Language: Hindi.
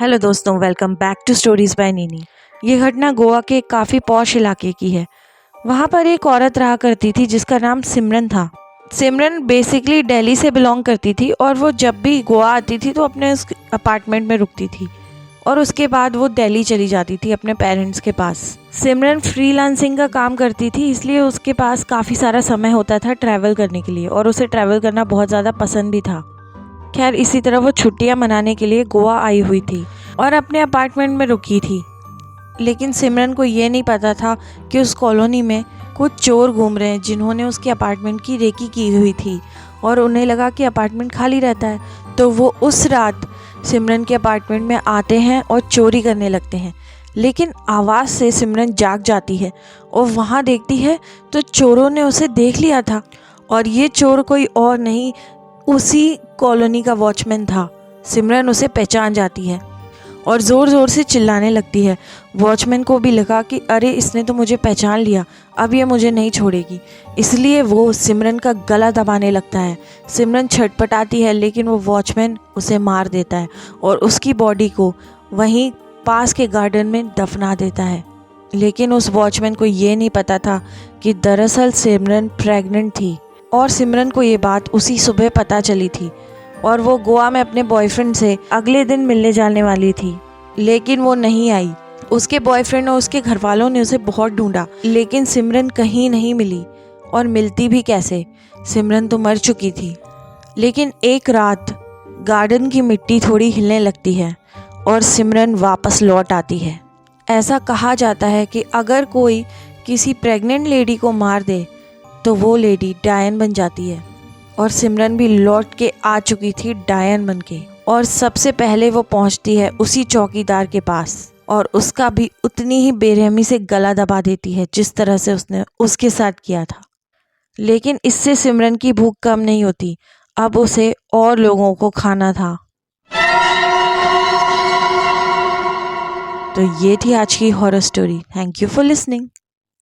हेलो दोस्तों, welcome back to stories by Nini. ये घटना गोवा के एक काफ़ी पॉश इलाके की है। वहाँ पर एक औरत रहा करती थी जिसका नाम सिमरन था। सिमरन बेसिकली दिल्ली से बिलोंग करती थी और वो जब भी गोवा आती थी तो अपने उस अपार्टमेंट में रुकती थी और उसके बाद वो दिल्ली चली जाती थी अपने पेरेंट्स के पास। सिमरन फ्रीलांसिंग का काम करती थी, इसलिए उसके पास काफ़ी सारा समय होता था ट्रैवल करने के लिए और उसे ट्रैवल करना बहुत ज़्यादा पसंद भी था। खैर, इसी तरह वो छुट्टियां मनाने के लिए गोवा आई हुई थी और अपने अपार्टमेंट में रुकी थी। लेकिन सिमरन को ये नहीं पता था कि उस कॉलोनी में कुछ चोर घूम रहे हैं जिन्होंने उसके अपार्टमेंट की रेकी की हुई थी और उन्हें लगा कि अपार्टमेंट खाली रहता है, तो वो उस रात सिमरन के अपार्टमेंट में आते हैं और चोरी करने लगते हैं। लेकिन आवाज़ से सिमरन जाग जाती है और वहाँ देखती है तो चोरों ने उसे देख लिया था और ये चोर कोई और नहीं, उसी कॉलोनी का वॉचमैन था। सिमरन उसे पहचान जाती है और ज़ोर ज़ोर से चिल्लाने लगती है। वॉचमैन को भी लगा कि अरे, इसने तो मुझे पहचान लिया, अब ये मुझे नहीं छोड़ेगी, इसलिए वो सिमरन का गला दबाने लगता है। सिमरन छटपटाती है लेकिन वो वॉचमैन उसे मार देता है और उसकी बॉडी को वहीं पास के गार्डन में दफना देता है। लेकिन उस वॉचमैन को ये नहीं पता था कि दरअसल सिमरन प्रेग्नेंट थी और सिमरन को ये बात उसी सुबह पता चली थी और वो गोवा में अपने बॉयफ्रेंड से अगले दिन मिलने जाने वाली थी, लेकिन वो नहीं आई। उसके बॉयफ्रेंड और उसके घर वालों ने उसे बहुत ढूंढा लेकिन सिमरन कहीं नहीं मिली और मिलती भी कैसे, सिमरन तो मर चुकी थी। लेकिन एक रात गार्डन की मिट्टी थोड़ी हिलने लगती है और सिमरन वापस लौट आती है। ऐसा कहा जाता है कि अगर कोई किसी प्रेग्नेंट लेडी को मार दे तो वो लेडी डायन बन जाती है और सिमरन भी लौट के आ चुकी थी डायन बन के। और सबसे पहले वो पहुंचती है उसी चौकीदार के पास और उसका भी उतनी ही बेरहमी से गला दबा देती है जिस तरह से उसने उसके साथ किया था। लेकिन इससे सिमरन की भूख कम नहीं होती, अब उसे और लोगों को खाना था। तो ये थी आज की horror story. Thank you for listening.